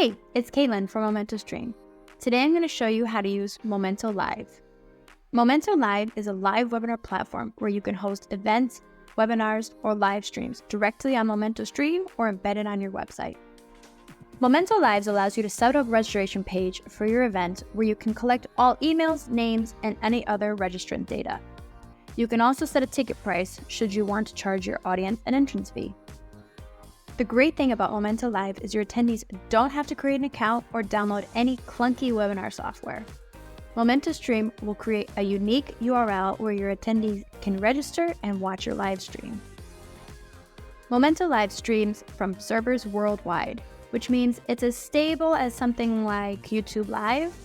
Hey, it's Caitlin from MomentoStream. Today I'm going to show you how to use MomentoLive. MomentoLive is a live webinar platform where you can host events, webinars, or live streams directly on MomentoStream or embedded on your website. MomentoLive allows you to set up a registration page for your event where you can collect all emails, names, and any other registrant data. You can also set a ticket price should you want to charge your audience an entrance fee. The great thing about MomentoLive is your attendees don't have to create an account or download any clunky webinar software. MomentoStream will create a unique URL where your attendees can register and watch your live stream. MomentoLive streams from servers worldwide, which means it's as stable as something like YouTube Live,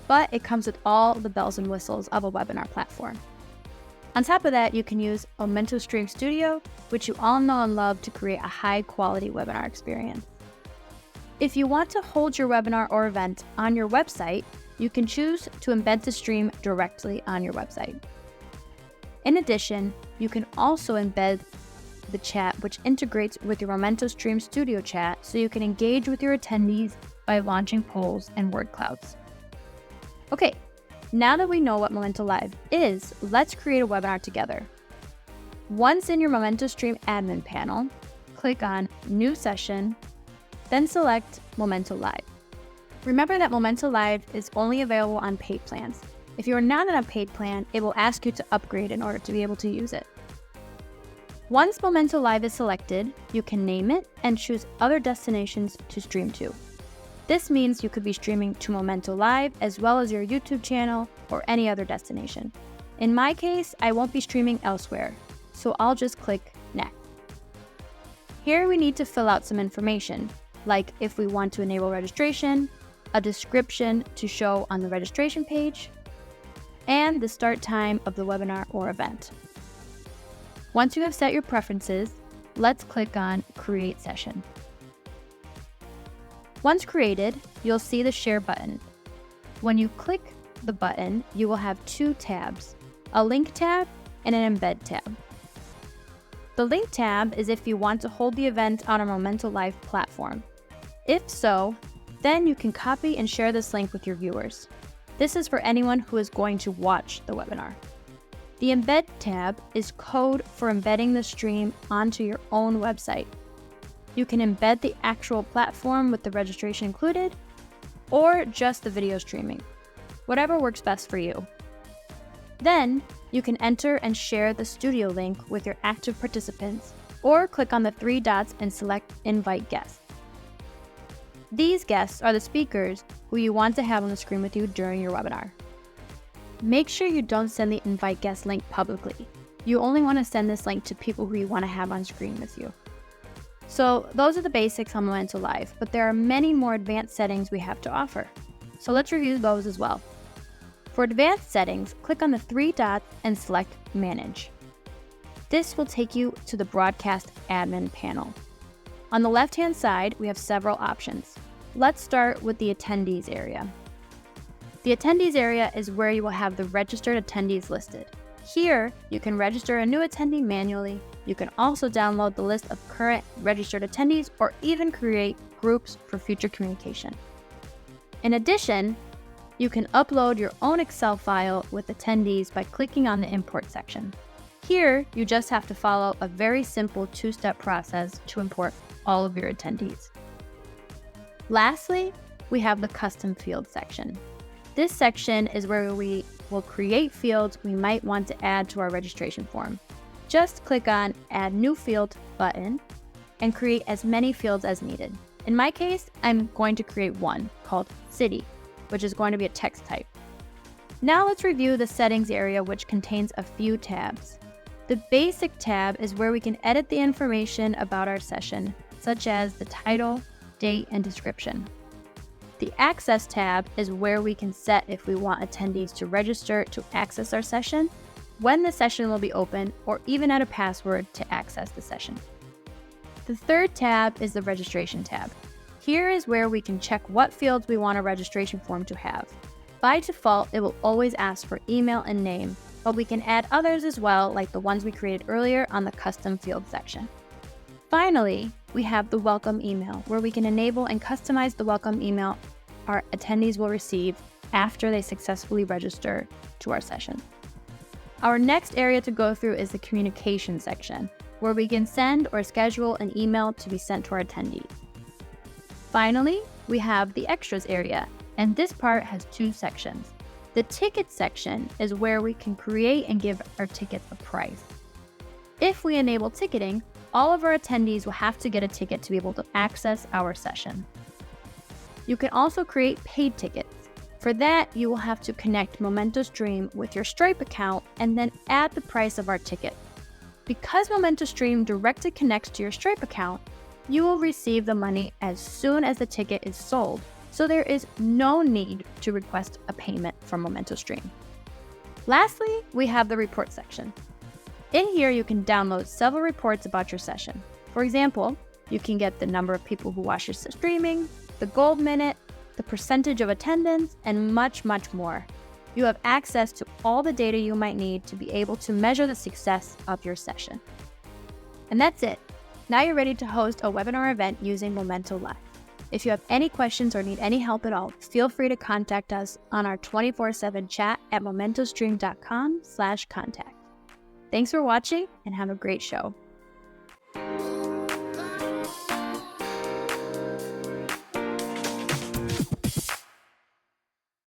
but it comes with all the bells and whistles of a webinar platform. On top of that, you can use MomentoStream Studio, which you all know and love, to create a high-quality webinar experience. If you want to hold your webinar or event on your website, you can choose to embed the stream directly on your website. In addition, you can also embed the chat, which integrates with your MomentoStream Studio chat, so you can engage with your attendees by launching polls and word clouds. Okay. Now that we know what MomentoLive is, let's create a webinar together. Once in your MomentoStream admin panel, click on New Session, then select MomentoLive. Remember that MomentoLive is only available on paid plans. If you are not on a paid plan, it will ask you to upgrade in order to be able to use it. Once MomentoLive is selected, you can name it and choose other destinations to stream to. This means you could be streaming to MomentoLive as well as your YouTube channel or any other destination. In my case, I won't be streaming elsewhere, so I'll just click Next. Here we need to fill out some information, like if we want to enable registration, a description to show on the registration page, and the start time of the webinar or event. Once you have set your preferences, let's click on Create Session. Once created, you'll see the Share button. When you click the button, you will have two tabs, a Link tab and an Embed tab. The Link tab is if you want to hold the event on a MomentoLive platform. If so, then you can copy and share this link with your viewers. This is for anyone who is going to watch the webinar. The Embed tab is code for embedding the stream onto your own website. You can embed the actual platform with the registration included, or just the video streaming, whatever works best for you. Then, you can enter and share the studio link with your active participants, or click on the three dots and select Invite Guests. These guests are the speakers who you want to have on the screen with you during your webinar. Make sure you don't send the Invite Guest link publicly. You only want to send this link to people who you want to have on screen with you. So those are the basics on MomentoLive, but there are many more advanced settings we have to offer. So let's review those as well. For advanced settings, click on the three dots and select Manage. This will take you to the Broadcast Admin panel. On the left-hand side, we have several options. Let's start with the Attendees area. The Attendees area is where you will have the registered attendees listed. Here, you can register a new attendee manually. You can also download the list of current registered attendees or even create groups for future communication. In addition, you can upload your own Excel file with attendees by clicking on the Import section. Here, you just have to follow a very simple two-step process to import all of your attendees. Lastly, we have the Custom Field section. This section is where we will create fields we might want to add to our registration form. Just click on Add New Field button and create as many fields as needed. In my case, I'm going to create one called City, which is going to be a text type. Now let's review the Settings area, which contains a few tabs. The Basic tab is where we can edit the information about our session, such as the title, date, and description. The Access tab is where we can set if we want attendees to register to access our session, when the session will be open, or even add a password to access the session. The third tab is the Registration tab. Here is where we can check what fields we want a registration form to have. By default, it will always ask for email and name, but we can add others as well, like the ones we created earlier on the Custom Field section. Finally, we have the welcome email, where we can enable and customize the welcome email our attendees will receive after they successfully register to our session. Our next area to go through is the communication section, where we can send or schedule an email to be sent to our attendees. Finally, we have the extras area, and this part has two sections. The ticket section is where we can create and give our tickets a price. If we enable ticketing, all of our attendees will have to get a ticket to be able to access our session. You can also create paid tickets. For that, you will have to connect MomentoStream with your Stripe account and then add the price of our ticket. Because MomentoStream directly connects to your Stripe account, you will receive the money as soon as the ticket is sold, so there is no need to request a payment from MomentoStream. Lastly, we have the report section. In here, you can download several reports about your session. For example, you can get the number of people who watch your streaming, the gold minute, the percentage of attendance, and much, much more. You have access to all the data you might need to be able to measure the success of your session. And that's it. Now you're ready to host a webinar event using MomentoLive. If you have any questions or need any help at all, feel free to contact us on our 24/7 chat at MomentoStream.com/contact. Thanks for watching and have a great show.